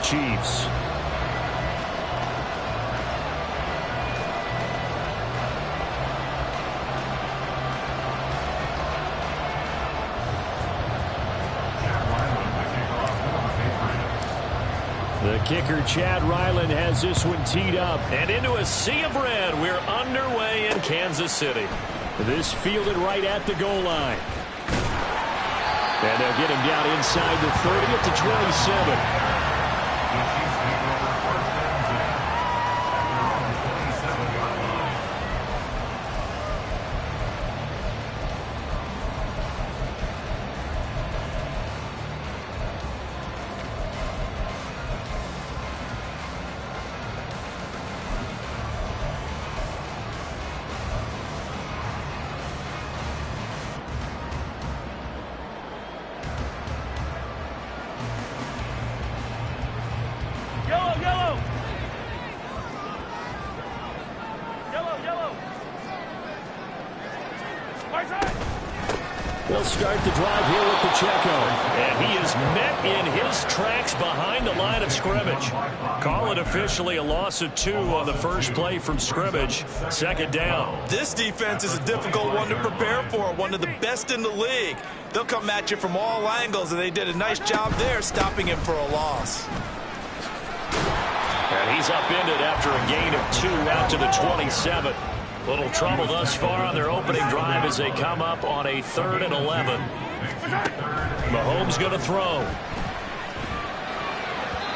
Chiefs. The kicker, Chad Ryland, has this one teed up. And into a sea of red, we're underway in Kansas City. This fielded right at the goal line. And they'll get him down inside the 30 at the 27. They'll start the drive here with Pacheco. And he is met in his tracks behind the line of scrimmage. Call it officially a loss of 2 on the first play from scrimmage. Second down. This defense is a difficult one to prepare for. One of the best in the league. They'll come at you from all angles, and they did a nice job there stopping him for a loss. And he's upended after a gain of 2 out to the 27. Little trouble thus far on their opening drive as they come up on a 3rd and 11. Mahomes going to throw.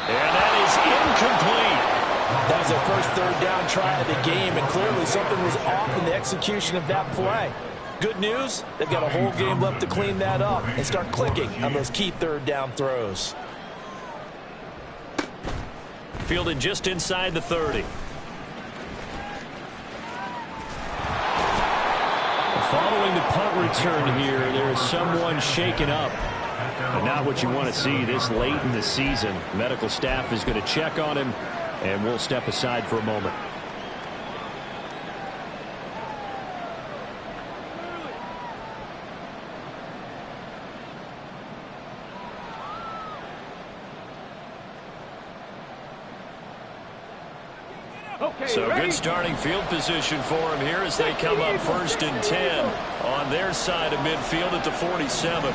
And that is incomplete. That was their first 3rd down try of the game, and clearly something was off in the execution of that play. Good news, they've got a whole game left to clean that up and start clicking on those key 3rd down throws. Fielded just inside the 30. Following the punt return here, there is someone shaken up. But not what you want to see this late in the season. Medical staff is going to check on him, and we'll step aside for a moment. So good starting field position for him here as they come up 1st and 10 on their side of midfield at the 47.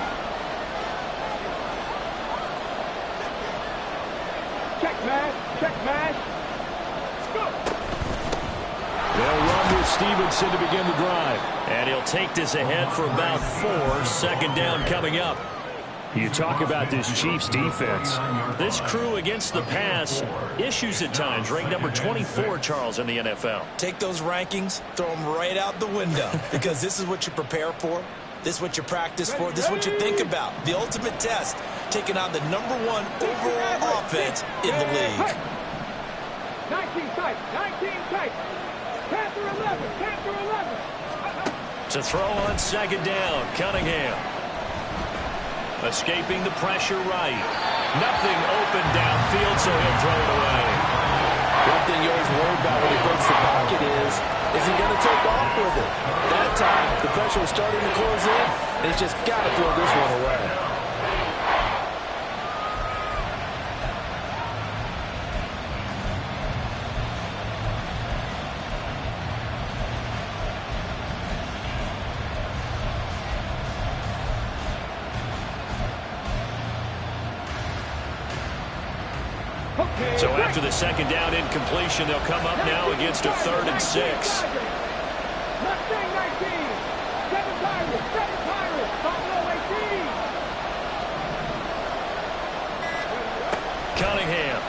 Check mash. They'll run with Stevenson to begin the drive. And he'll take this ahead for about 4. Second down coming up. You talk about this Chiefs defense. This crew against the pass, issues at times, ranked number 24, Charles, in the NFL. Take those rankings, throw them right out the window, because this is what you prepare for, this is what you practice for, this is what you think about. The ultimate test, taking on the #1 overall offense in the league. 19 tight. Panther 11. To throw on second down, Cunningham. Escaping the pressure right. Nothing open downfield, so he'll throw it away. One thing you always worry about when he breaks the pocket is he going to take off with it? That time, the pressure was starting to close in, and he's just got to throw this one away. So after the second down incompletion, they'll come up now against a 3rd and 6. Mustang 19. 7 Pirates. Buffalo 18. Cunningham.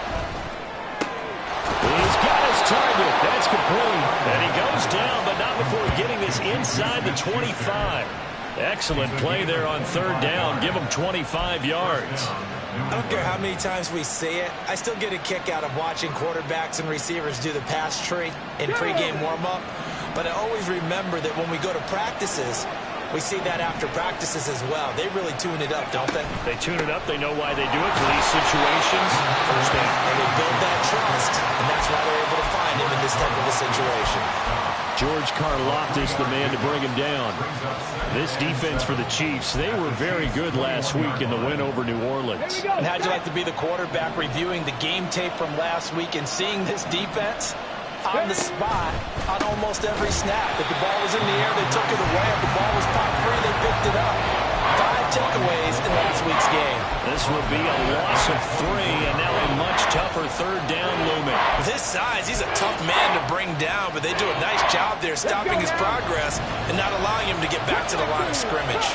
He's got his target. That's complete. And he goes down, but not before getting this inside the 25. Excellent play there on 3rd down. Give him 25 yards. I don't care how many times we see it. I still get a kick out of watching quarterbacks and receivers do the pass tree in pregame warm-up. But I always remember that when we go to practices, we see that after practices as well. They really tune it up, don't they? They tune it up. They know why they do it for these situations. First down. And they build that trust, and that's why they're able to find him in the this type of a situation. George Karlaftis, the man to bring him down. This defense for the Chiefs, they were very good last week in the win over New Orleans. And how'd you like to be the quarterback reviewing the game tape from last week and seeing this defense on the spot on almost every snap? If the ball was in the air, they took it away. If the ball was popped free, they picked it up. 5 takeaways in last week's game. This will be a loss of 3, and now a much tougher third down looming. With his size, he's a tough man to bring down, but they do a nice job there stopping his progress and not allowing him to get back to the line of scrimmage.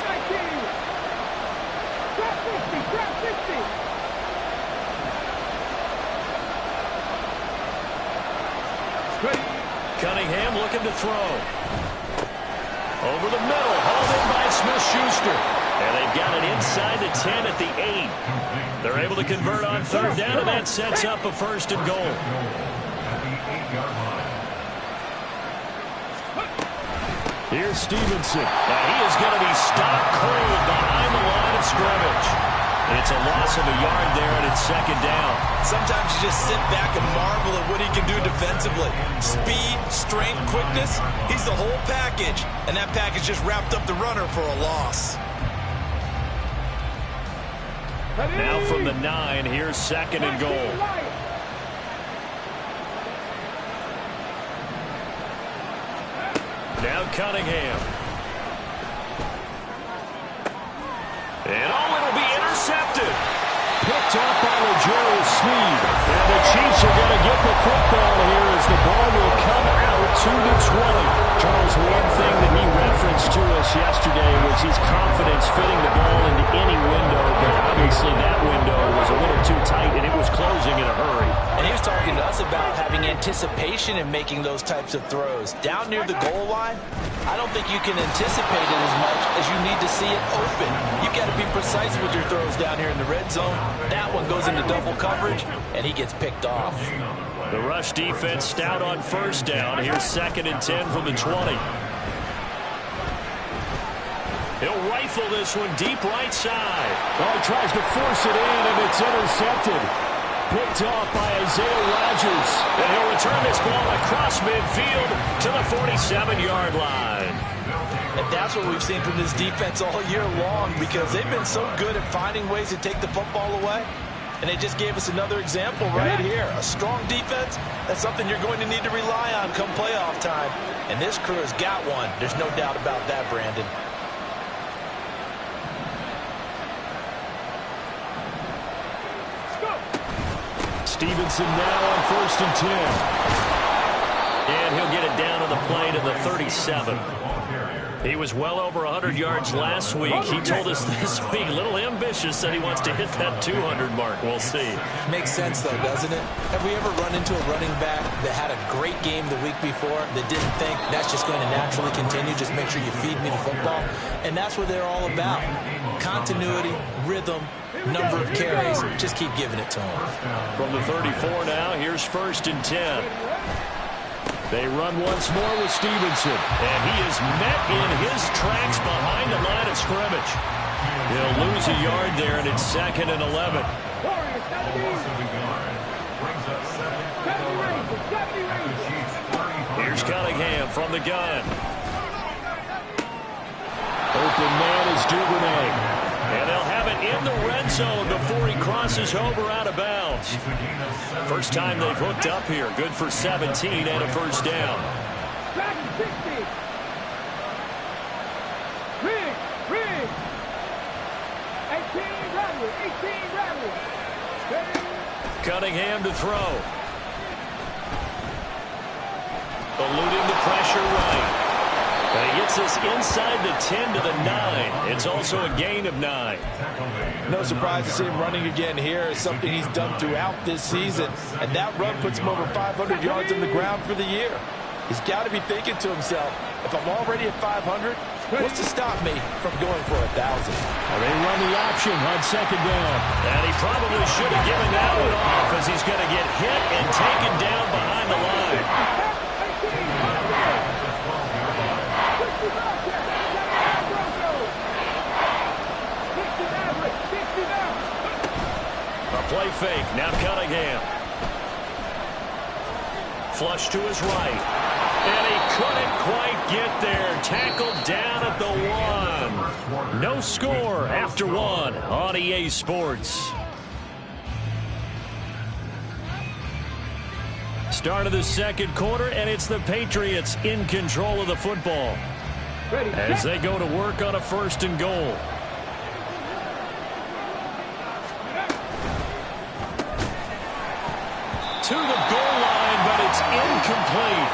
Cunningham looking to throw. Over the middle, hauled in by Smith-Schuster. And they've got it inside the 10 at the 8. They're able to convert on third down, and that sets up a 1st and goal. Here's Stevenson. Now he is going to be stopped cold behind the line of scrimmage. It's a loss of a yard there, and it's 2nd down. Sometimes you just sit back and marvel at what he can do defensively. Speed, strength, quickness, he's the whole package. And that package just wrapped up the runner for a loss. Now from the 9, here's 2nd and goal. Now Cunningham. And it'll be intercepted. Picked up by L'Jarius Sneed. And the Chiefs are going to get the football here as the ball will come out to the 20. Charles, one thing that he referenced to us yesterday was his confidence fitting the ball into any window, but obviously that window was a little too tight and it was closing in a hurry. And he was talking to us about having anticipation in making those types of throws. Down near the goal line, I don't think you can anticipate it as much as you need to see it open. You've got to be precise with your throws down here in the red zone. That one goes into double coverage, and he gets picked off. The rush defense stout on 1st down. Here's 2nd and 10 from the 20. He'll rifle this one deep right side. Oh, he tries to force it in, and it's intercepted. Picked off by Isaiah Rodgers. And he'll return this ball across midfield to the 47-yard line. And that's what we've seen from this defense all year long, because they've been so good at finding ways to take the football away. And they just gave us another example right here. A strong defense, that's something you're going to need to rely on come playoff time. And this crew has got one. There's no doubt about that, Brandon. Stevenson now on 1st and 10. And he'll get it down on the play to the 37. He was well over 100 yards last week. He told us this week, a little ambitious, that he wants to hit that 200 mark. We'll see. Makes sense, though, doesn't it? Have we ever run into a running back that had a great game the week before that didn't think that's just going to naturally continue? Just make sure you feed me the football. And that's what they're all about. Continuity, rhythm, number of carries. Just keep giving it to him. From the 34 now, here's 1st and 10. They run once more with Stevenson. And he is met in his tracks behind the line of scrimmage. He'll lose a yard there, and it's 2nd and 11. Here's Cunningham from the gun. Open man is Duvernay. And they'll have it in the red zone before he crosses over out of bounds. First time they've hooked up here. Good for 17 and a 1st down. Cunningham to throw. Eluding the pressure right. And he gets this inside the 10 to the 9. It's also a gain of 9. No surprise to see him running again here. It's something he's done throughout this season. And that run puts him over 500 yards on the ground for the year. He's got to be thinking to himself, if I'm already at 500, what's to stop me from going for 1,000? Well, they run the option on 2nd down. And he probably should have given that one off, as he's going to get hit and taken down behind the line. A play fake. Now Cunningham. Flush to his right. And he couldn't quite get there. Tackled down at the 1. No score after 1 on EA Sports. Start of the second quarter, and it's the Patriots in control of the football as they go to work on a 1st and goal. To the goal line, but it's incomplete.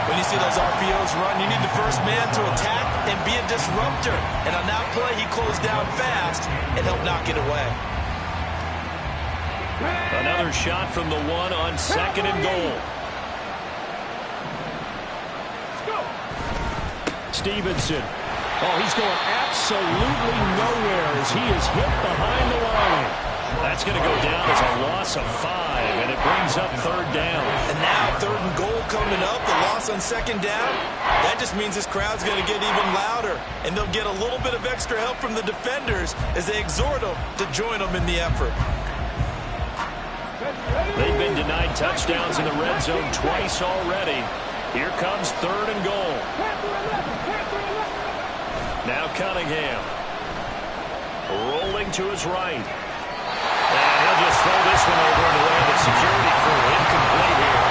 When you see those RPOs run, you need the first man to attack and be a disruptor. And on that play, he closed down fast and helped knock it away. Another shot from the 1 on 2nd and goal. Stevenson. Oh, he's going absolutely nowhere as he is hit behind the line. That's going to go down as a loss of 5, and it brings up 3rd down. And now 3rd and goal coming up, the loss on 2nd down. That just means this crowd's going to get even louder, and they'll get a little bit of extra help from the defenders as they exhort them to join them in the effort. They've been denied touchdowns in the red zone twice already. Here comes 3rd and goal. Now Cunningham. Rolling to his right. And he'll just throw this one over in the way of the security crew. Incomplete here.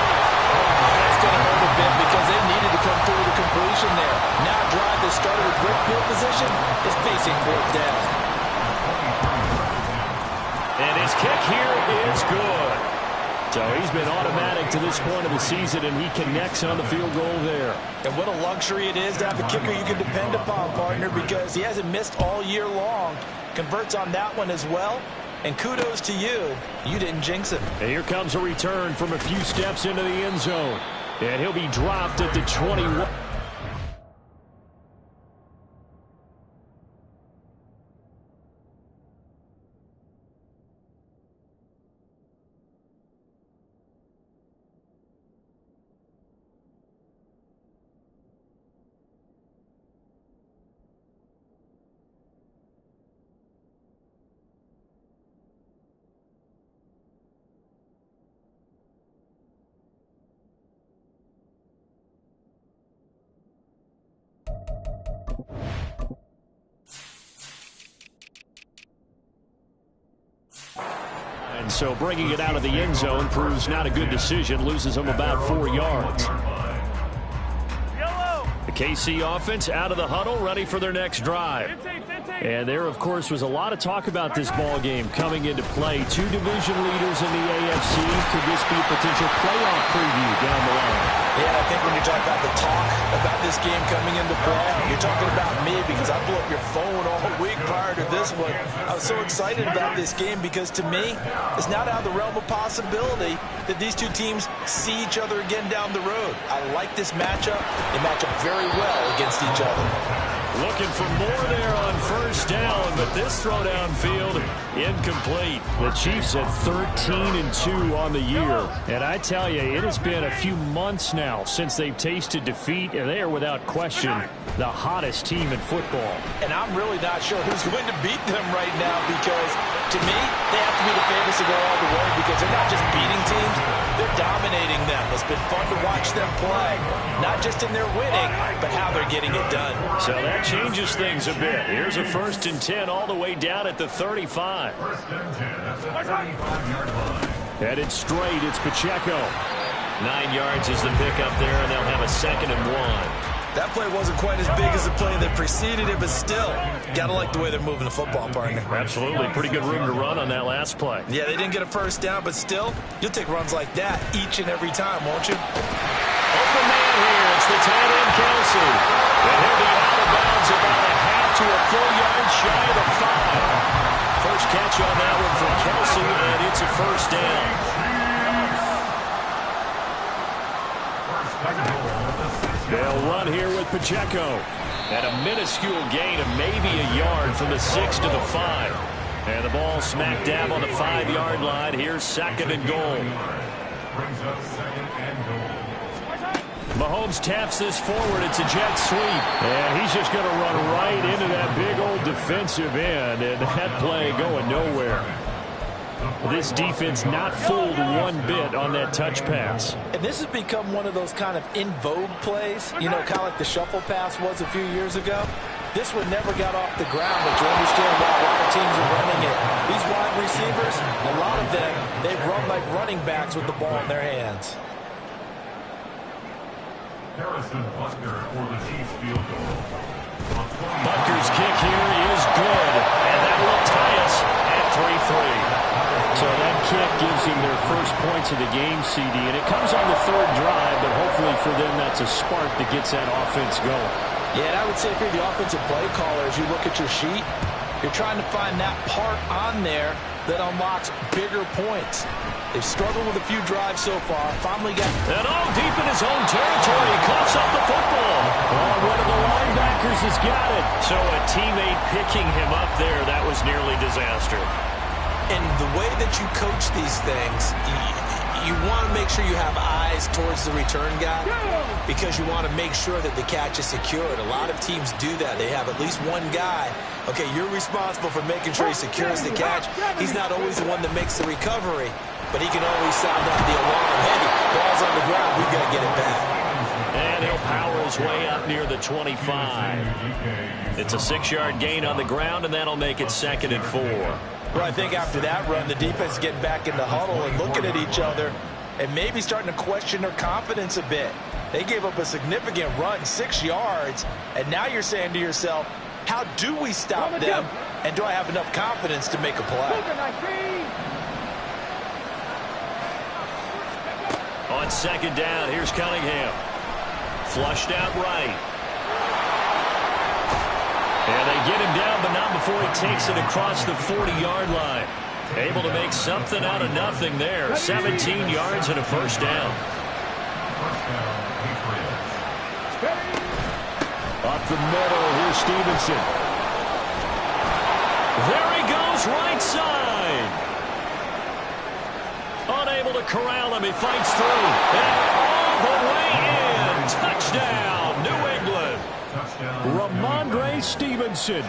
That's going to hurt a bit because they needed to come through the completion there. Now a drive that started with great field position is facing 4th down. And his kick here is good. So he's been automatic to this point of the season, and he connects on the field goal there. And what a luxury it is to have a kicker you can depend upon, partner, because he hasn't missed all year long. Converts on that one as well. And kudos to you. You didn't jinx him. And here comes a return from a few steps into the end zone. And he'll be dropped at the 21. And so bringing it out of the end zone proves not a good decision. Loses him about 4 yards. The KC offense out of the huddle, ready for their next drive. And there, of course, was a lot of talk about this ball game coming into play. 2 division leaders in the AFC. Could this be a potential playoff preview down the line? Yeah, I think when you talk about the talk about this game coming into play, you're talking about me because I blew up your phone all week prior to this one. I was so excited about this game because to me, it's not out of the realm of possibility that these two teams see each other again down the road. I like this matchup. They match up very well against each other. Looking for more there on 1st down, but this throw downfield incomplete. The Chiefs at 13-2 on the year. And I tell you, it has been a few months now since they've tasted defeat, and they are without question the hottest team in football. And I'm really not sure who's going to beat them right now because, to me, they have to be the favorites to go all the way because they're not just beating teams, they're dominating them. It's been fun to watch them play, not just in their winning, but how they're getting it done. So that changes things a bit. Here's a 1st and 10 all the way down at the 35. Headed straight, it's Pacheco. 9 yards is the pickup there, and they'll have a 2nd and 1. That play wasn't quite as big as the play that preceded it, but still, got to like the way they're moving the football, partner. Absolutely. Pretty good room to run on that last play. Yeah, they didn't get a 1st down, but still, you'll take runs like that each and every time, won't you? Open man here. It's the tight end, Kelsey. And he'll be out of bounds about a half to a full yard shy of the 5. First catch on that one from Kelsey, and it's a 1st down. They'll run here with Pacheco. At a minuscule gain of maybe a yard from the 6 to the 5. And the ball smack dab on the 5-yard line. Here's 2nd and goal. Mahomes taps this forward. It's a jet sweep. And he's just going to run right into that big old defensive end. And that play going nowhere. This defense not fooled one bit on that touch pass. And this has become one of those kind of in vogue plays, you know, kind of like the shuffle pass was a few years ago. This one never got off the ground, but you understand why a lot of teams are running it. These wide receivers, a lot of them, they run like running backs with the ball in their hands. Butker's kick here is good, and that will tie us at 3-3. So that kick gives him their first points of the game, CD, and it comes on the third drive, but hopefully for them that's a spark that gets that offense going. Yeah, and I would say if you're the offensive play caller, as you look at your sheet, you're trying to find that part on there that unlocks bigger points. They've struggled with a few drives so far. Finally got... And all deep in his own territory. He coughs up the football. Oh, one of the linebackers has got it. So a teammate picking him up there, that was nearly disaster. And the way that you coach these things, you want to make sure you have eyes towards the return guy because you want to make sure that the catch is secured. A lot of teams do that. They have at least one guy. Okay, you're responsible for making sure he secures the catch. He's not always the one that makes the recovery, but he can always sound out the alarm. Hey, ball's on the ground. We've got to get it back. And he'll power his way up near the 25. It's a 6-yard gain on the ground, and that'll make it 2nd and 4. Well, I think after that run, the defense is getting back in the huddle and looking at each other and maybe starting to question their confidence a bit. They gave up a significant run, 6 yards, and now you're saying to yourself, how do we stop them, and do I have enough confidence to make a play? On 2nd down, here's Cunningham. Flushed out right. And they get him down, but not before he takes it across the 40-yard line. Able to make something out of nothing there. 17 yards and a first down. Up the middle, here's Stevenson. There he goes, right side. Unable to corral him, he fights through. And all the way in. Touchdown, New England. Ramondre Stevenson,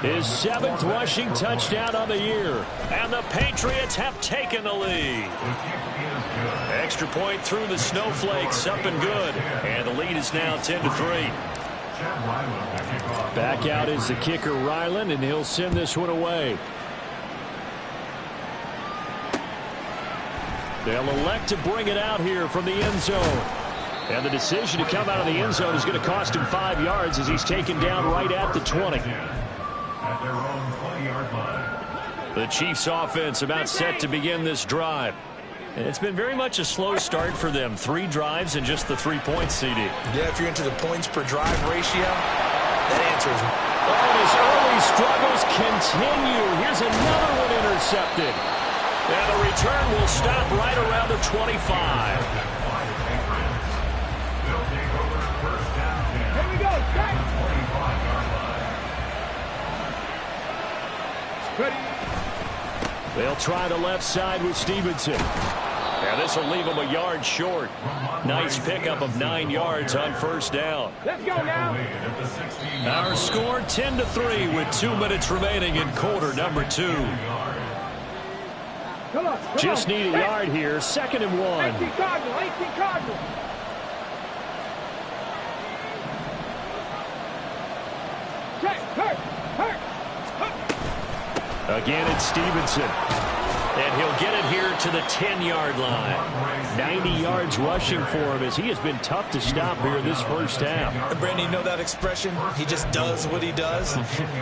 his 7th rushing touchdown on the year. And the Patriots have taken the lead. Extra point through the snowflakes, up and good. And the lead is now 10-3. Back out is the kicker, Ryland, and he'll send this one away. They'll elect to bring it out here from the end zone. And the decision to come out of the end zone is going to cost him 5 yards as he's taken down right at the 20. The Chiefs offense about set to begin this drive. And it's been very much a slow start for them. 3 drives and just the 3 points, CD. Yeah, if you're into the points per drive ratio, that answer is... And his early struggles continue. Here's another one intercepted. And the return will stop right around the 25. They'll try the left side with Stevenson. And this will leave him a yard short. Nice pickup of 9 yards on first down. Let's go now. Our score 10-3 with 2 minutes remaining in quarter number 2. Just need a yard here. 2nd and 1. 18 Cardinal, 18 Cardinal. Check, hurt. Again, it's Stevenson. And he'll get it here to the 10-yard line. 90 yards rushing for him as he has been tough to stop here this first half. Brandon, you know that expression? He just does what he does.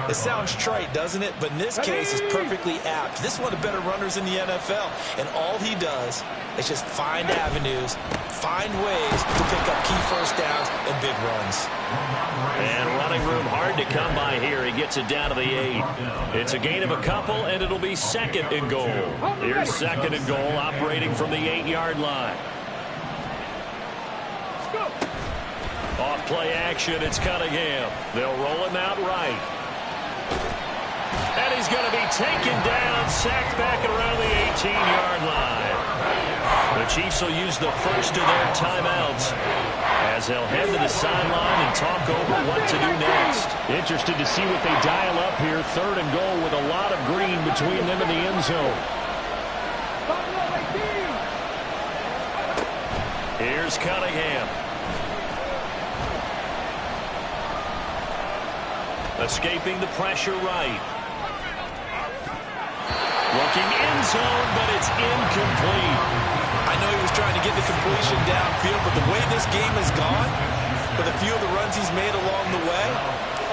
It sounds trite, doesn't it? But in this case, it's perfectly apt. This is one of the better runners in the NFL. And all he does is just find avenues, find ways to pick up key first downs and big runs. And running room hard to come by here. He gets it down to the 8. It's a gain of a couple, and it'll be 2nd and goal. Here's 2nd and goal, operating from the 8-yard line. Off play action, it's Cunningham. They'll roll him out right. And he's going to be taken down, sacked back around the 18-yard line. The Chiefs will use the first of their timeouts as they'll head to the sideline and talk over what to do next. Interested to see what they dial up here. 3rd and goal with a lot of green between them and the end zone. Here's Cunningham. Escaping the pressure right. Looking end zone, but it's incomplete. I know he was trying to get the completion downfield, but the way this game has gone, with a few of the runs he's made along the way,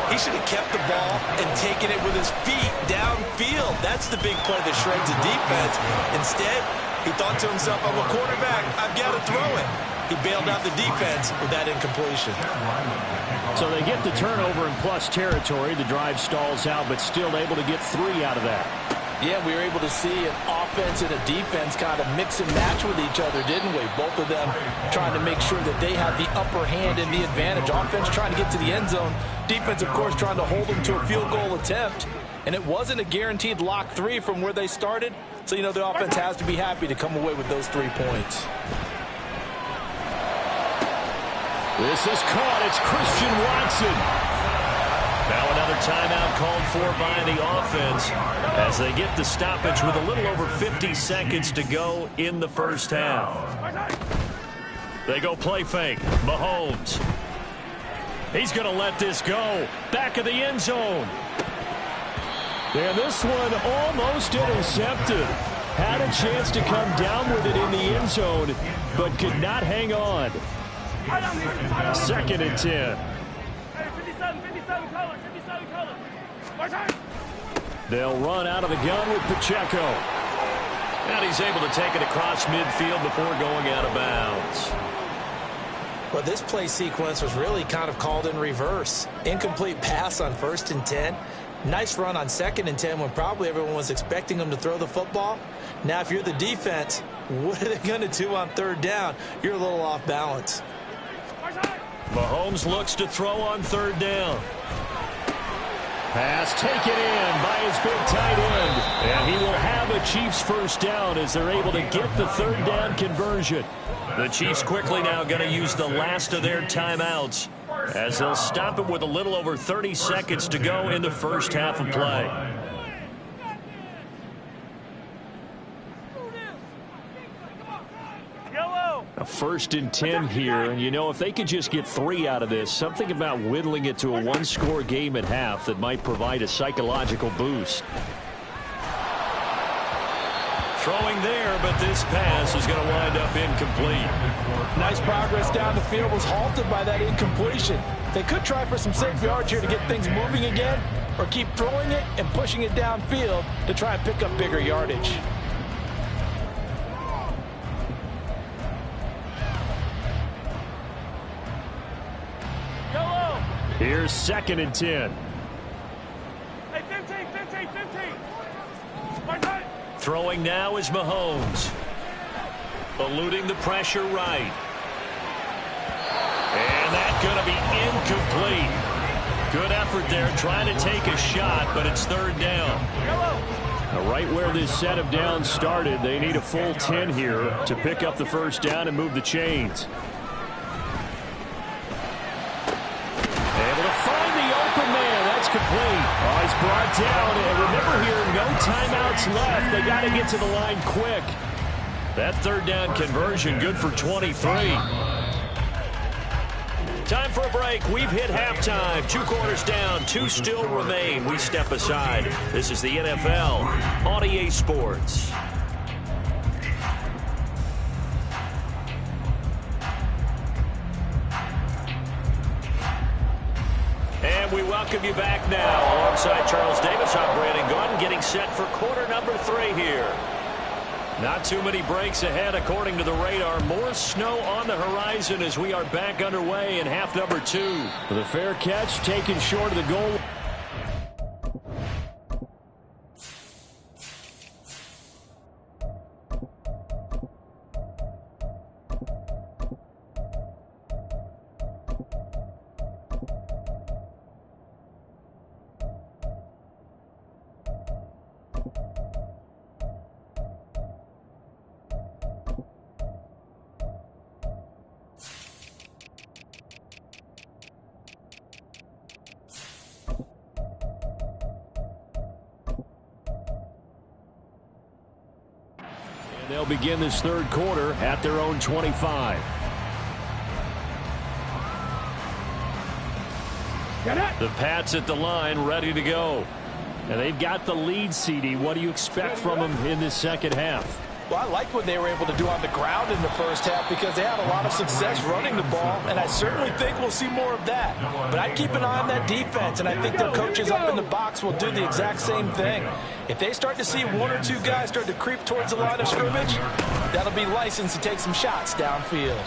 he should have kept the ball and taken it with his feet downfield. That's the big play that shreds the defense. Instead, he thought to himself, I'm a quarterback, I've got to throw it. He bailed out the defense with that incompletion. So they get the turnover in plus territory. The drive stalls out, but still able to get 3 out of that. Yeah, we were able to see an offense and a defense kind of mix and match with each other, didn't we? Both of them trying to make sure that they had the upper hand and the advantage. Offense trying to get to the end zone. Defense, of course, trying to hold them to a field goal attempt. And it wasn't a guaranteed lock 3 from where they started. So, you know, the offense has to be happy to come away with those 3 points. This is caught. It's Christian Watson. Now another timeout called for by the offense as they get the stoppage with a little over 50 seconds to go in the first half. They go play fake. Mahomes. He's going to let this go. Back of the end zone. And this one almost intercepted. Had a chance to come down with it in the end zone, but could not hang on. 2nd and 10. They'll run out of the gun with Pacheco. And he's able to take it across midfield before going out of bounds. Well, this play sequence was really kind of called in reverse. Incomplete pass on 1st and 10. Nice run on 2nd and 10 when probably everyone was expecting them to throw the football. Now, if you're the defense, what are they going to do on 3rd down? You're a little off balance. Mahomes looks to throw on 3rd down. Pass taken in by his big tight end. And he will have a Chiefs first down as they're able to get the 3rd down conversion. The Chiefs quickly now going to use the last of their timeouts as they'll stop it with a little over 30 seconds to go in the first half of play. A 1st and 10 here, and you know, if they could just get 3 out of this, something about whittling it to a 1-score game at half that might provide a psychological boost. Throwing there, but this pass is going to wind up incomplete. Nice progress down the field, was halted by that incompletion. They could try for some safe yards here to get things moving again, or keep throwing it and pushing it downfield to try and pick up bigger yardage. Here's 2nd and 10. Hey, 15. Throwing now is Mahomes. Eluding the pressure right. And that's going to be incomplete. Good effort there trying to take a shot, but it's 3rd down. Right where this set of downs started, they need a full 10 here to pick up the first down and move the chains. Complete. Oh, he's brought down. And remember here, no timeouts left. They got to get to the line quick. That 3rd down conversion good for 23. Time for a break. We've hit halftime. 2 quarters down. 2 still remain. We step aside. This is the NFL on EA Sports. And we welcome you back now. Alongside Charles Davis, I'm Brandon Gordon, getting set for quarter number 3 here. Not too many breaks ahead according to the radar. More snow on the horizon as we are back underway in half number 2. The fair catch taken short of the goal. They'll begin this 3rd quarter at their own 25. The Pats at the line, ready to go. And they've got the lead, CD. What do you expect from them in this second half? Well, I like what they were able to do on the ground in the first half because they had a lot of success running the ball, and I certainly think we'll see more of that. But I'd keep an eye on that defense, and I think their coaches up in the box will do the exact same thing. If they start to see one or two guys start to creep towards the line of scrimmage, that'll be licensed to take some shots downfield.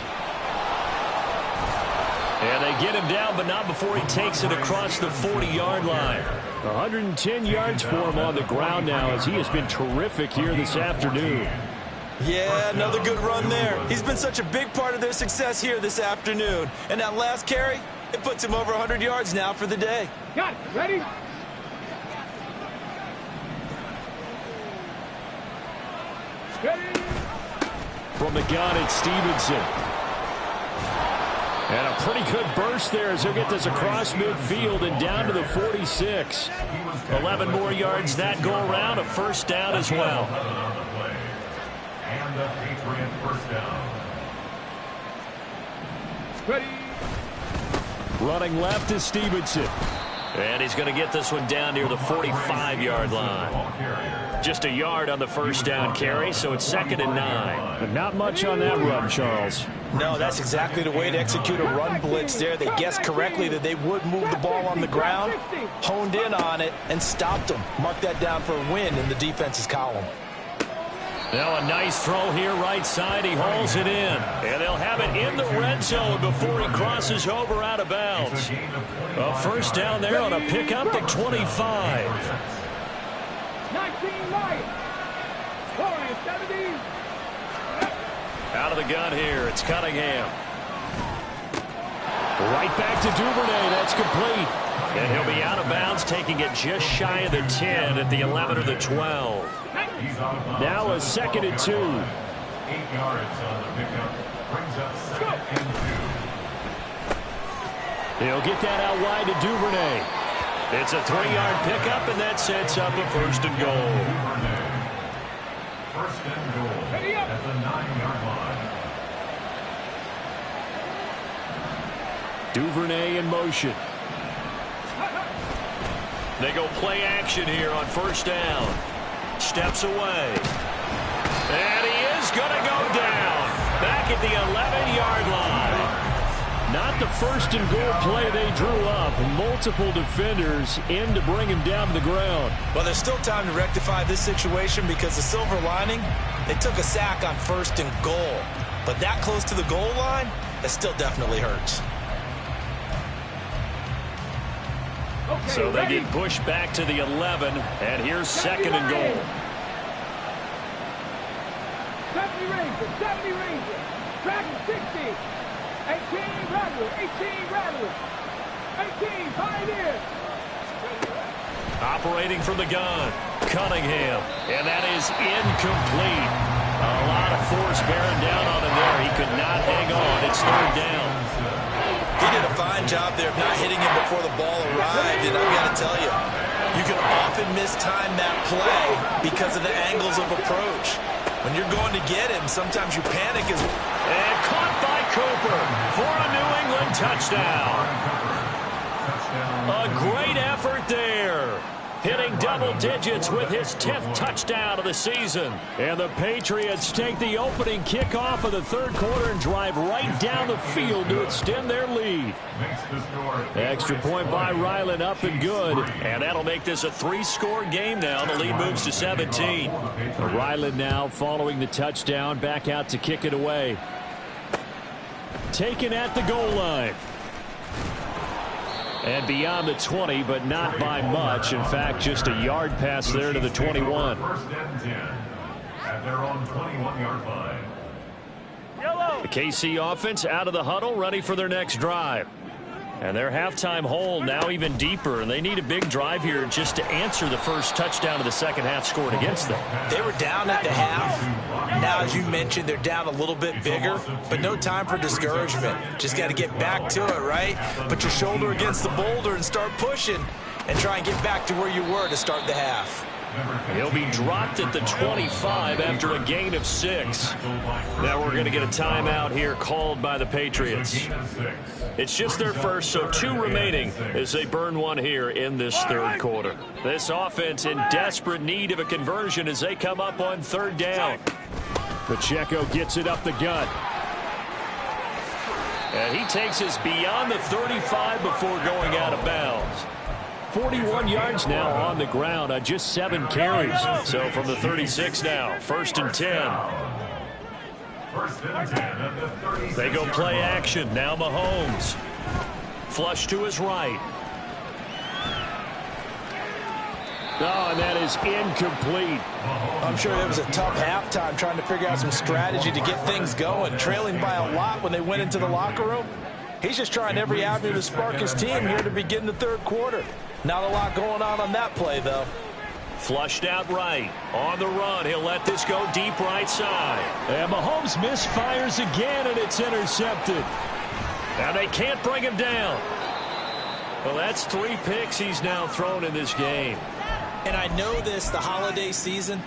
And they get him down, but not before he takes it across the 40-yard line. 110 yards for him on the ground now as he has been terrific here this afternoon. Yeah, another good run there. He's been such a big part of their success here this afternoon. And that last carry, it puts him over 100 yards now for the day. Got it. Ready? Ready? From the gun, it's Stevenson. And a pretty good burst there as he'll get this across midfield and down to the 46. 11 more yards that go around, a first down as well. And the Patriot first down. Ready? Running left is Stevenson. And he's going to get this one down near the 45-yard line. Just a yard on the first down carry, so it's 2nd and 9. But not much on that run, Charles. No, that's exactly the way to execute a run blitz there. They guessed correctly that they would move the ball on the ground, honed in on it, and stopped them. Mark that down for a win in the defense's column. Now a nice throw here right side. He hauls it in. And they'll have it in the red zone before he crosses over out of bounds. A first down there on a pickup at 25. 19 Lions. 70. Out of the gun here, it's Cunningham. Right back to Duvernay, that's complete. And he'll be out of bounds, taking it just shy of the 10 at the 11 or the 12. Now a 2nd and 2. 8 yards on the pickup. Brings up 2nd and 2. He'll get that out wide to Duvernay. It's a 3-yard pickup, and that sets up a 1st and goal. First and goal at the 9-yard line. Duvernay in motion. They go play action here on first down. Steps away. And he is going to go down. Back at the 11-yard line. Not the 1st and goal play they drew up. Multiple defenders in to bring him down to the ground. Well, there's still time to rectify this situation because the silver lining, they took a sack on 1st and goal. But that close to the goal line, that still definitely hurts. Okay, So they ready? get pushed back to the 11, and here's 2nd and goal. 70 Rangers, 70 Rangers. Track 60. 18 Rattlers, 18 Rattlers. 18 Pioneers. Operating from the gun, Cunningham, and that is incomplete. A lot of force bearing down on him there. He could not hang on. It's 3rd down. He did a fine job there of not hitting him before the ball arrived, and I've got to tell you, you can often mistime that play because of the angles of approach. When you're going to get him, sometimes your panic is... And caught by Cooper for a New England touchdown. A great effort there. Hitting double digits with his 10th touchdown of the season. And the Patriots take the opening kickoff of the 3rd quarter and drive right down the field to extend their lead. Extra point by Ryland, up and good. And that'll make this a 3-score game now. The lead moves to 17. Ryland now following the touchdown, back out to kick it away. Taken at the goal line. And beyond the 20, but not by much. In fact, just a yard pass there to the 21. First and 10 at their own 21-yard line. The KC offense out of the huddle, ready for their next drive. And their halftime hole now even deeper, and they need a big drive here just to answer the first touchdown of the second half scored against them. They were down at the half. Now, as you mentioned, they're down a little bit bigger, but no time for discouragement. Just got to get back to it, right? Put your shoulder against the boulder and start pushing and try and get back to where you were to start the half. He'll be dropped at the 25 after a gain of 6. Now we're going to get a timeout here called by the Patriots. It's just their first, so 2 remaining as they burn one here in this third quarter. This offense in desperate need of a conversion as they come up on 3rd down. Pacheco gets it up the gut. And he takes us beyond the 35 before going out of bounds. 41 yards now on the ground on just 7 carries. So from the 36 now, 1st and 10. They go play action. Now Mahomes. Flush to his right. Oh, and that is incomplete. I'm sure it was a tough halftime trying to figure out some strategy to get things going. Trailing by a lot when they went into the locker room. He's just trying every avenue to spark his team here to begin the third quarter. Not a lot going on that play, though. Flushed out right. On the run, he'll let this go deep right side. And Mahomes misfires again, and it's intercepted. Now they can't bring him down. Well, that's 3 picks he's now thrown in this game. And I know this, the holiday season,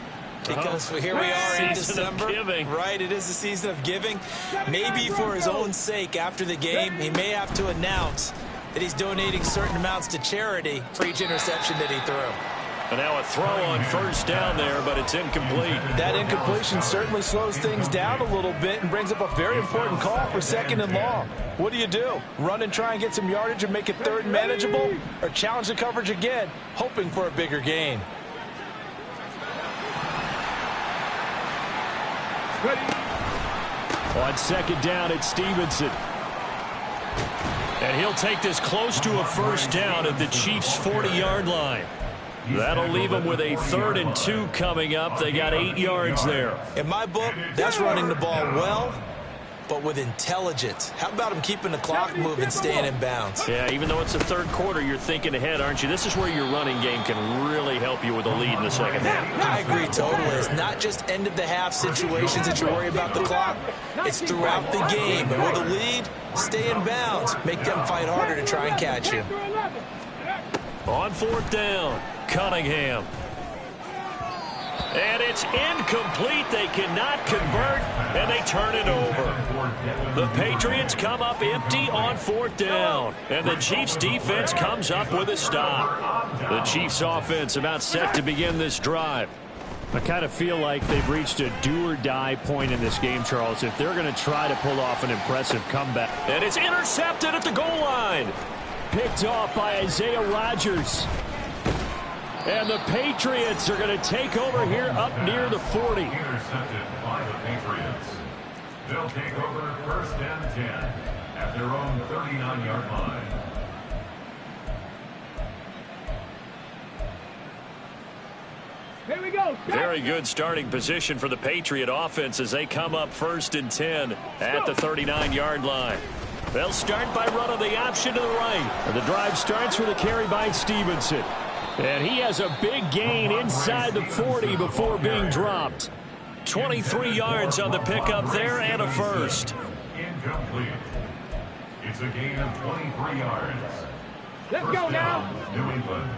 because here we are in December. Right, it is the season of giving. Maybe for his own sake after the game, he may have to announce that he's donating certain amounts to charity for each interception that he threw. And now a throw on 1st down there, but it's incomplete. That incompletion certainly slows things down a little bit and brings up a very important call for 2nd and long. What do? Run and try and get some yardage and make it 3rd and manageable? Or challenge the coverage again, hoping for a bigger gain? On 2nd down, it's Stevenson. And he'll take this close to a 1st down at the Chiefs' 40-yard line. That'll leave them with a 3rd and 2 coming up. They got 8 yards there. In my book, that's running the ball well, but with intelligence. How about him keeping the clock moving, staying in bounds? Yeah, even though it's the 3rd quarter, you're thinking ahead, aren't you? This is where your running game can really help you with a lead in the 2nd half. I agree totally. It's not just end-of-the-half situations that you worry about the clock. It's throughout the game. And with a lead, stay in bounds. Make them fight harder to try and catch you. On 4th down, Cunningham. And it's incomplete. They cannot convert, and they turn it over. The Patriots come up empty on 4th down, and the Chiefs' defense comes up with a stop. The Chiefs' offense about set to begin this drive. I kind of feel like they've reached a do-or-die point in this game, Charles, if they're going to try to pull off an impressive comeback. And it's intercepted at the goal line. Picked off by Isaiah Rodgers. And the Patriots are going to take over here up near the 40. Intercepted by the Patriots. They'll take over 1st and 10 at their own 39-yard line. Here we go. Very good starting position for the Patriot offense as they come up 1st and 10 at the 39-yard line. They'll start by running the option to the right. And the drive starts with a carry by Stevenson. And he has a big gain inside the 40 before being dropped. 23 yards on the pickup there and a 1st. Incomplete. It's a gain of 23 yards. Let's go now. New England.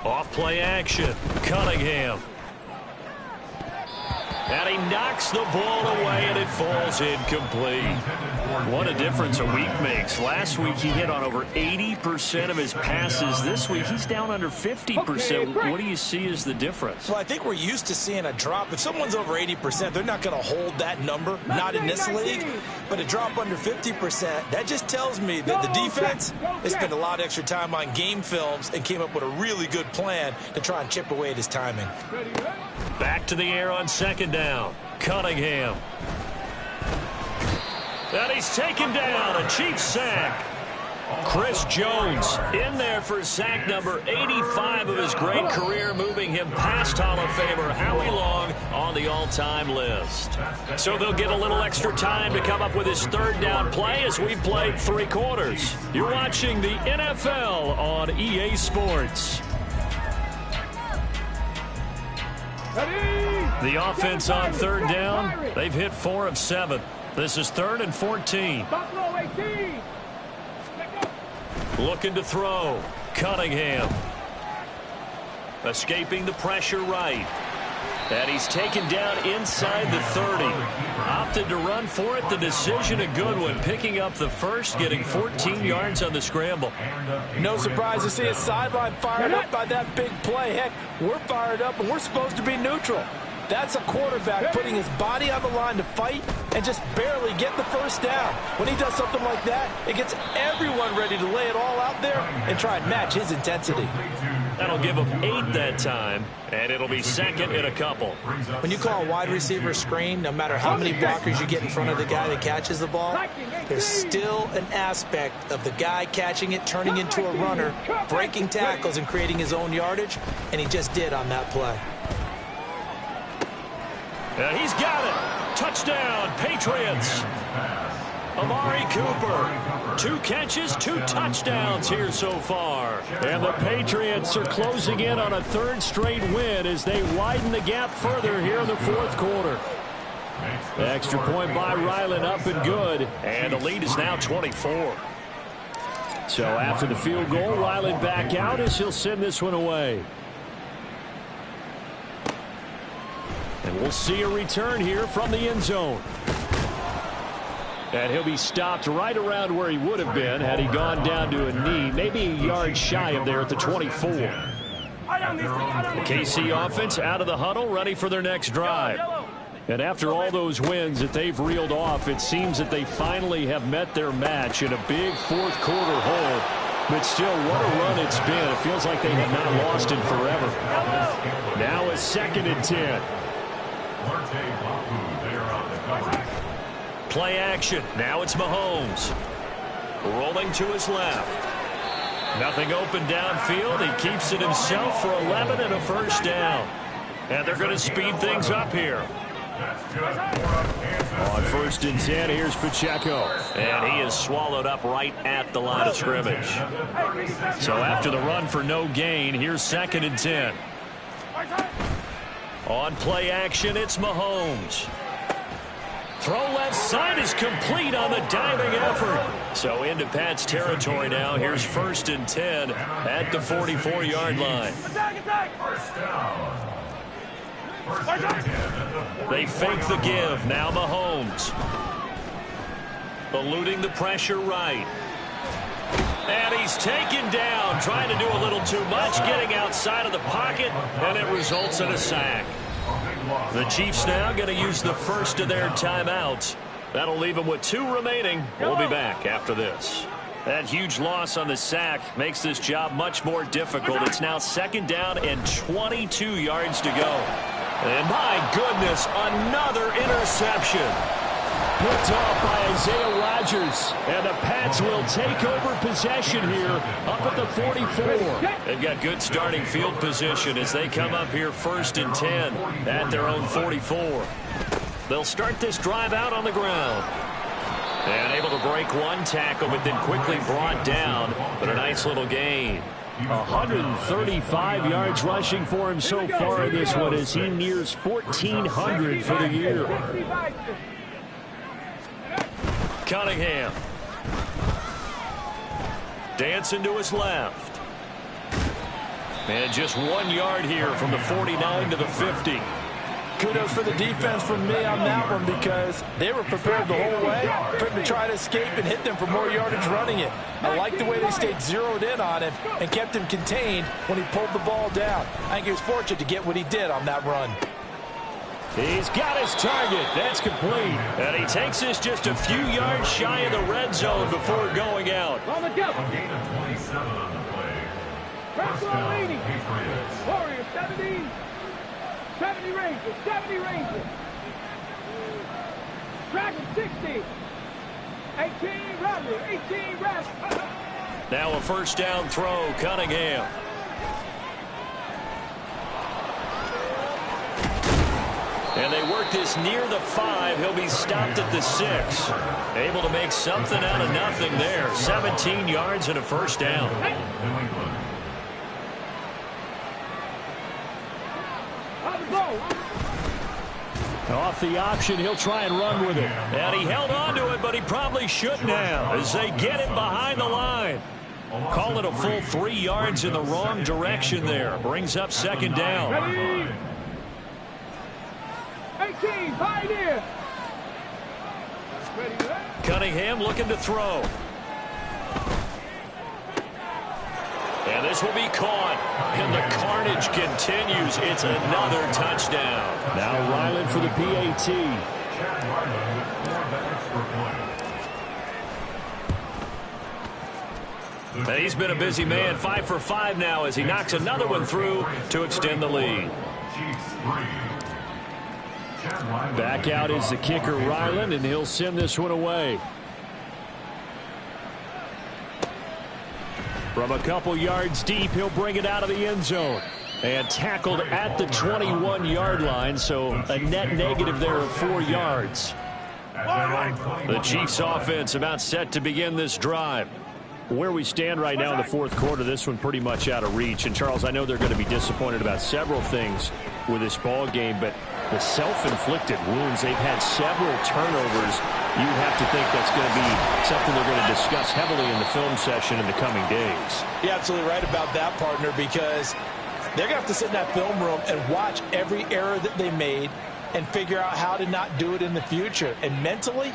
Off play action. Cunningham. And he knocks the ball away, and it falls incomplete. What a difference a week makes. Last week, he hit on over 80% of his passes. This week, he's down under 50%. What do you see as the difference? Well, I think we're used to seeing a drop. If someone's over 80%, they're not going to hold that number, not in this league. But a drop under 50%, that just tells me that the defense, they spent a lot of extra time on game films and came up with a really good plan to try and chip away at his timing. Back to the air on 2nd down. Cunningham. And he's taken down. A Chiefs sack. Chris Jones in there for sack number 85 of his great career, moving him past Hall of Famer Howie Long on the all-time list. So they'll get a little extra time to come up with his 3rd down play as we played 3 quarters. You're watching the NFL on EA Sports. The offense on 3rd down, they've hit 4 of 7. This is 3rd and 14. Looking to throw. Cunningham. Escaping the pressure right. And he's taken down inside the 30. Opted to run for it. The decision a good one. Picking up the first, getting 14 yards on the scramble. No surprise to see his sideline fired up by that big play. Heck, we're fired up, and we're supposed to be neutral. That's a quarterback putting his body on the line to fight and just barely get the first down. When he does something like that, it gets everyone ready to lay it all out there and try and match his intensity. That'll give him 8 that time, and it'll be second and a couple. When you call a wide receiver screen, no matter how many blockers you get in front of the guy that catches the ball, there's still an aspect of the guy catching it, turning into a runner, breaking tackles and creating his own yardage, and he just did on that play. And he's got it. Touchdown, Patriots. Amari Cooper. 2 catches, 2 touchdowns here so far. And the Patriots are closing in on a 3rd straight win as they widen the gap further here in the 4th quarter. The extra point by Ryland up and good. And the lead is now 24. So after the field goal, Ryland back out as he'll send this one away. And we'll see a return here from the end zone. And he'll be stopped right around where he would have been had he gone down to a knee, maybe a yard shy of there at the 24. The KC offense out of the huddle, ready for their next drive. And after all those wins that they've reeled off, it seems that they finally have met their match in a big 4th quarter hole. But still, what a run it's been. It feels like they have not lost it forever. Now a 2nd and 10. Play action. Now it's Mahomes. Rolling to his left. Nothing open downfield. He keeps it himself for 11 and a first down. And they're going to speed things up here. On 1st and 10, here's Pacheco. And he is swallowed up right at the line of scrimmage. So after the run for no gain, here's 2nd and 10. On play action, it's Mahomes. Throw left side is complete on the diving effort. So into Pat's territory now. Here's 1st and 10 at the 44-yard line. They fake the give. Now Mahomes. Eluding the pressure right. And he's taken down, trying to do a little too much, getting outside of the pocket, and it results in a sack. The Chiefs now going to use the first of their timeouts. That'll leave them with 2 remaining. We'll be back after this. That huge loss on the sack makes this job much more difficult. It's now 2nd down and 22 yards to go. And my goodness, another interception. Picked off by Isaiah Rodgers. And the Pats will take over possession here up at the 44. They've got good starting field position as they come up here 1st and 10 at their own 44. They'll start this drive out on the ground. And able to break 1 tackle, but then quickly brought down. But a nice little gain. 135 yards rushing for him so far in this one as he nears 1,400 for the year. Cunningham. Dancing to his left. And just 1 yard here from the 49 to the 50. Kudos for the defense from me on that one because they were prepared the whole way for him to try to escape and hit them for more yardage running it. I like the way they stayed zeroed in on him and kept him contained when he pulled the ball down. I think he was fortunate to get what he did on that run. He's got his target. That's complete. And he takes this just a few yards shy of the red zone before going out. On the jump. A gain of 27 on the play. First Back down, leading. Patriots. Warriors 70. 70 Rangers. 70 Rangers. Dragon 60. 18 Rebel. 18 Rebel. Now a first down throw, Cunningham. And they work this near the 5. He'll be stopped at the 6. Able to make something out of nothing there. 17 yards and a first down. Off the option, he'll try and run with it. And he held on to it, but he probably shouldn't have as they get him behind the line. Call it a full 3 yards in the wrong direction there. Brings up second down. Ready? 18, pioneer. Ready, left. Cunningham looking to throw. And this will be caught. And the carnage continues. It's another touchdown. Now Ryland for the PAT. And he's been a busy man. 5 for 5 now as he knocks another one through to extend the lead. Back out is the kicker, Ryland, and he'll send this one away. From a couple yards deep, he'll bring it out of the end zone. And tackled at the 21-yard line, so a net negative there of 4 yards. The Chiefs offense about set to begin this drive. Where we stand right now in the fourth quarter, this one pretty much out of reach. And, Charles, I know they're going to be disappointed about several things with this ball game, but the self-inflicted wounds, they've had several turnovers. You'd have to think that's going to be something they're going to discuss heavily in the film session in the coming days. You're absolutely right about that, partner, because they're going to have to sit in that film room and watch every error that they made and figure out how to not do it in the future. And mentally,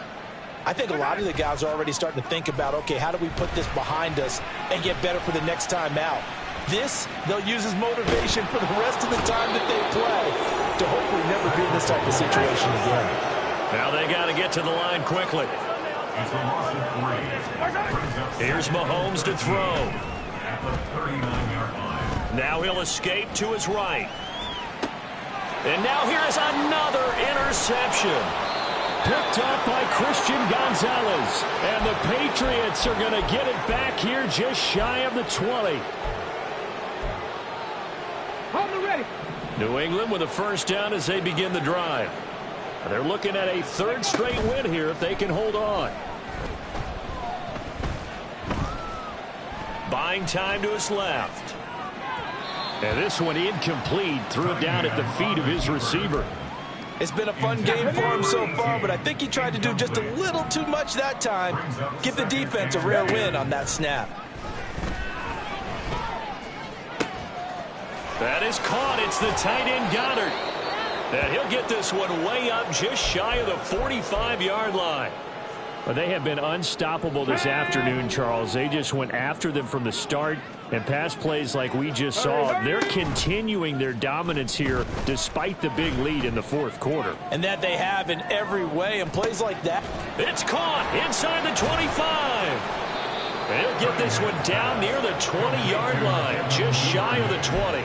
I think a lot of the guys are already starting to think about, okay, how do we put this behind us and get better for the next time out? This, they'll use as motivation for the rest of the time that they play to hopefully never be in this type of situation again. Now they got to get to the line quickly. Here's Mahomes to throw. Now he'll escape to his right. And now here is another interception. Picked up by Christian Gonzalez. And the Patriots are going to get it back here just shy of the 20. Hold it ready. New England with a first down as they begin the drive. They're looking at a third straight win here if they can hold on. Buying time to his left. And this one incomplete. Threw it down at the feet of his receiver. It's been a fun game for him so far, but I think he tried to do just a little too much that time. Give the defense a rare win on that snap. That is caught. It's the tight end Goddard. And he'll get this one way up just shy of the 45-yard line. Well, they have been unstoppable this afternoon, Charles. They just went after them from the start. And pass plays like we just saw, they're continuing their dominance here despite the big lead in the fourth quarter. And that they have in every way. And plays like that. It's caught inside the 25. And he'll get this one down near the 20-yard line, just shy of the 20.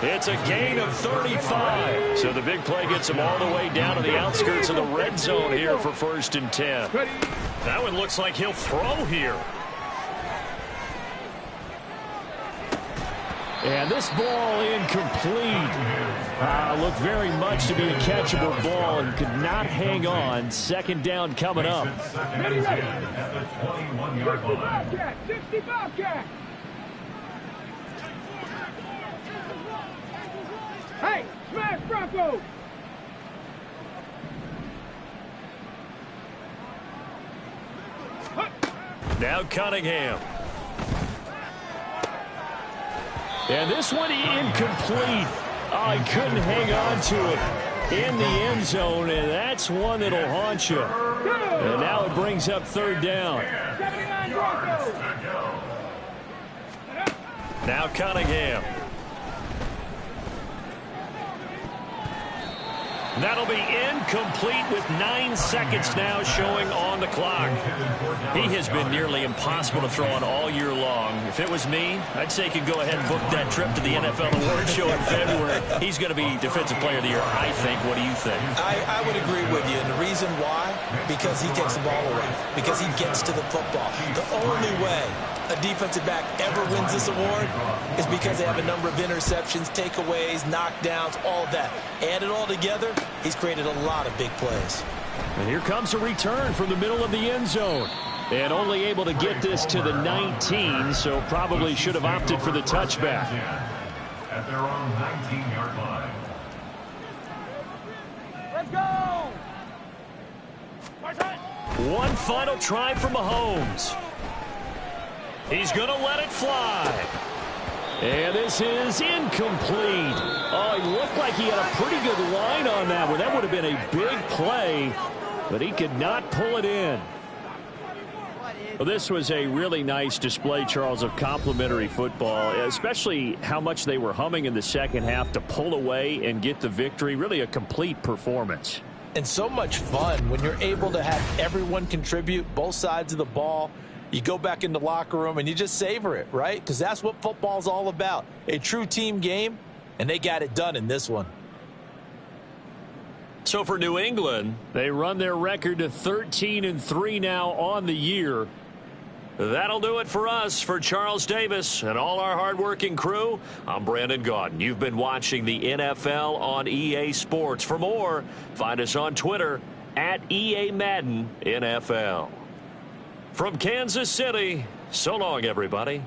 It's a gain of 35. So the big play gets him all the way down to the outskirts of the red zone here for 1st and 10. That one looks like he'll throw here. And this ball incomplete. Looked very much to be a catchable ball and could not hang on. Second down coming up. Ready, ready. 60 Bobcat. Hey, smash Bronco. Now Cunningham. And this one incomplete. Oh, he couldn't hang on to it in the end zone, and that's one that'll haunt you. And now it brings up third down. 79 Broncos. Now Cunningham. That'll be incomplete with 9 seconds now showing on the clock. He has been nearly impossible to throw on all year long. If it was me, I'd say he could go ahead and book that trip to the NFL Award Show in February. He's going to be Defensive Player of the Year, I think. What do you think? I would agree with you. And the reason why? Because he takes the ball away. Because he gets to the football. The only way a defensive back ever wins this award is because they have a number of interceptions, takeaways, knockdowns, all that. Add it all together, he's created a lot of big plays. And here comes a return from the middle of the end zone. And only able to get this to the 19, so probably should have opted for the touchback. At their own 19-yard line. Let's go. One final try for Mahomes. He's going to let it fly. And this is incomplete. Oh, he looked like he had a pretty good line on that one. That would have been a big play, but he could not pull it in. Well, this was a really nice display, Charles, of complimentary football, especially how much they were humming in the second half to pull away and get the victory. Really a complete performance. And so much fun when you're able to have everyone contribute, both sides of the ball. You go back in the locker room and you just savor it, right? Because that's what football's all about. A true team game, and they got it done in this one. So for New England, they run their record to 13-3 now on the year. That'll do it for us. For Charles Davis and all our hardworking crew, I'm Brandon Gaudin. You've been watching the NFL on EA Sports. For more, find us on Twitter at EA Madden NFL. From Kansas City, so long, everybody.